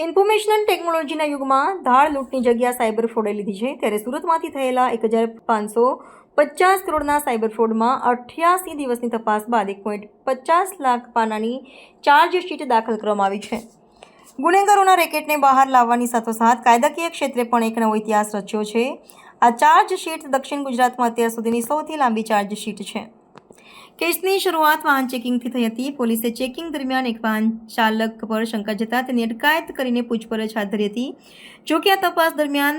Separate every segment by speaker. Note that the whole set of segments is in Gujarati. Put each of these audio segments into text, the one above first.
Speaker 1: ઇન્ફોર્મેશન ટેકનોલોજીના યુગમાં ધાડ લૂંટની જગ્યા સાયબર ફ્રોડે લીધી છે, ત્યારે સુરતમાંથી થયેલા 1,550 કરોડના સાયબર ફ્રોડમાં 88 દિવસની તપાસ બાદ 1.50 લાખ પાનાની ચાર્જશીટ દાખલ કરવામાં આવી છે. ગુનેગારોના રેકેટને બહાર લાવવાની સાથોસાથ કાયદાકીય ક્ષેત્રે પણ એક નવો ઇતિહાસ રચ્યો છે. આ ચાર્જશીટ દક્ષિણ ગુજરાતમાં અત્યાર સુધીની સૌથી લાંબી ચાર્જશીટ છે. કેસની શરૂઆત વાહન ચેકિંગથી થઈ હતી. પોલીસે ચેકિંગ દરમિયાન એક વાહન ચાલક પર શંકા જતા તેની અટકાયત કરીને પૂછપરછ હાથ ધરી હતી. જોકે આ તપાસ દરમિયાન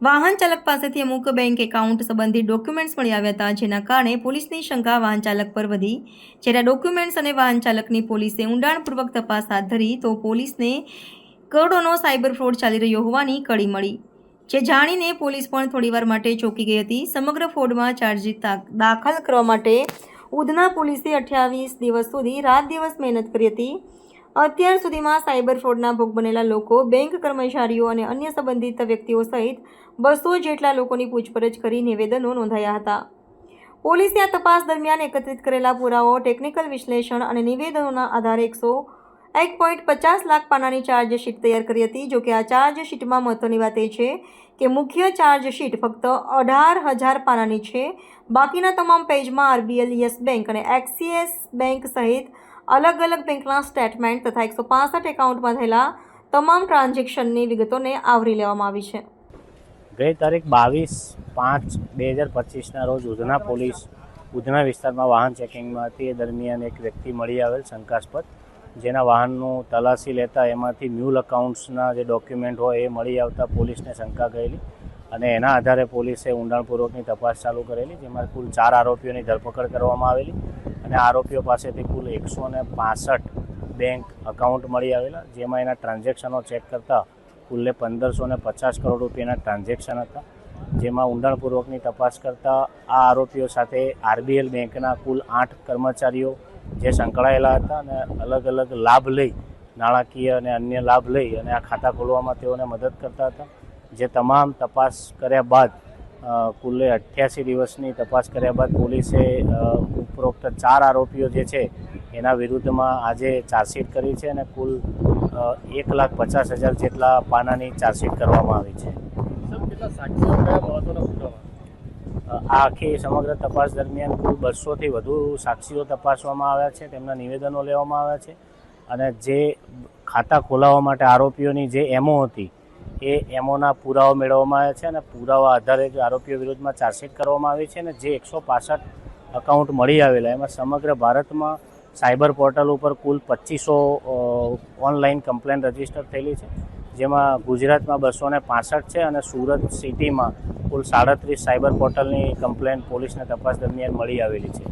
Speaker 1: વાહન ચાલક પાસેથી અમુક બેંક એકાઉન્ટ સંબંધિત ડોક્યુમેન્ટ્સ મળી આવ્યા હતા, જેના કારણે પોલીસની શંકા વાહન ચાલક પર વધી. જ્યારે આ ડોક્યુમેન્ટ્સ અને વાહન ચાલકની પોલીસે ઊંડાણપૂર્વક તપાસ હાથ ધરી તો પોલીસને કરોડોનો સાયબર ફ્રોડ ચાલી રહ્યો હોવાની કડી મળી, જે જાણીને પોલીસ પણ થોડીવાર માટે ચોંકી ગઈ હતી. સમગ્ર ફ્રોડમાં ચાર્જશીટ દાખલ કરવા માટે ઉધના પોલીસે 28 દિવસ સુધી રાત દિવસ મહેનત કરી હતી. અત્યાર સુધીમાં સાયબર ફ્રોડના ભોગ બનેલા લોકો, બેંક કર્મચારીઓ અને અન્ય સંબંધિત વ્યક્તિઓ સહિત 200 જેટલા લોકોની પૂછપરછ કરી નિવેદનો નોંધાયા હતા. પોલીસે આ તપાસ દરમિયાન એકત્રિત કરેલા પુરાવાઓ, ટેકનિકલ વિશ્લેષણ અને નિવેદનોના આધારે 1.50 લાખ પાનાની ચાર્જશીટ તૈયાર કરી હતી. જોકે આ ચાર્જશીટમાં મહત્વની વાત એ છે કે મુખ્ય ચાર્જશીટ ફક્ત 18,000 પાનાની છે. બાકીના તમામ પેજમાં આરબીએલ, યસ બેંક અને એક્સિસ બેંક સહિત અલગ અલગ બેંકના સ્ટેટમેન્ટ તથા 165 એકાઉન્ટમાં થયેલા તમામ ટ્રાન્ઝેક્શનની વિગતોને આવરી લેવામાં આવી છે.
Speaker 2: ગઈ તારીખ 22/5/2025ના રોજ ઉધના પોલીસ ઉધના વિસ્તારમાં વાહન ચેકિંગમાં હતી. એ દરમિયાન એક વ્યક્તિ મળી આવેલ શંકાસ્પદ, જેના વાહનનું તલાશી લેતા એમાંથી મ્યુલ અકાઉન્ટ્સના જે ડોક્યુમેન્ટ હોય એ મળી આવતા પોલીસને શંકા ગયેલી અને એના આધારે પોલીસે ઊંડાણપૂર્વકની તપાસ ચાલુ કરેલી, જેમાં કુલ 4 આરોપીઓની ધરપકડ કરવામાં આવેલી અને આરોપીઓ પાસેથી કુલ 165 બેંક અકાઉન્ટ મળી આવેલા, જેમાં એના ટ્રાન્ઝેક્શનો ચેક કરતાં કુલ્લે 1,550 કરોડ રૂપિયાના ટ્રાન્ઝેક્શન હતા. જેમાં ઊંડાણપૂર્વકની તપાસ કરતાં આ આરોપીઓ સાથે આરબીએલ બેંકના કુલ 8 કર્મચારીઓ જે સંકળાયેલા હતા અને અલગ અલગ લાભ લઈ, નાણાકીય અને અન્ય લાભ લઈ અને આ ખાતા ખોલવામાં તેઓને મદદ કરતા હતા. જે તમામ તપાસ કર્યા બાદ કુલ્લે 88 દિવસની તપાસ કર્યા બાદ પોલીસે ઉપરોક્ત 4 આરોપીઓ જે છે એના વિરુદ્ધમાં આજે ચાર્જશીટ કરી છે અને કુલ 1,50,000 જેટલા પાનાની ચાર્જશીટ કરવામાં આવી છે. આ આખી સમગ્ર તપાસ દરમિયાન કુલ 200થી વધુ સાક્ષીઓ તપાસવામાં આવ્યા છે, તેમના નિવેદનો લેવામાં આવ્યા છે અને જે ખાતા ખોલાવવા માટે આરોપીઓની જે એમઓ હતી એ એમઓના પુરાવા મેળવવામાં આવ્યા છે અને પુરાવા આધારે જે આરોપીઓ વિરુદ્ધમાં ચાર્જશીટ કરવામાં આવી છે અને જે 165 અકાઉન્ટ મળી આવેલા એમાં સમગ્ર ભારતમાં સાયબર પોર્ટલ ઉપર કુલ 2500 ઓનલાઈન કમ્પ્લેન રજીસ્ટર થયેલી છે, જેમાં ગુજરાતમાં 265 છે અને સુરત સિટીમાં કુલ 37 સાયબર પોર્ટલની કમ્પ્લેન પોલીસને તપાસ દરમિયાન મળી આવેલી છે.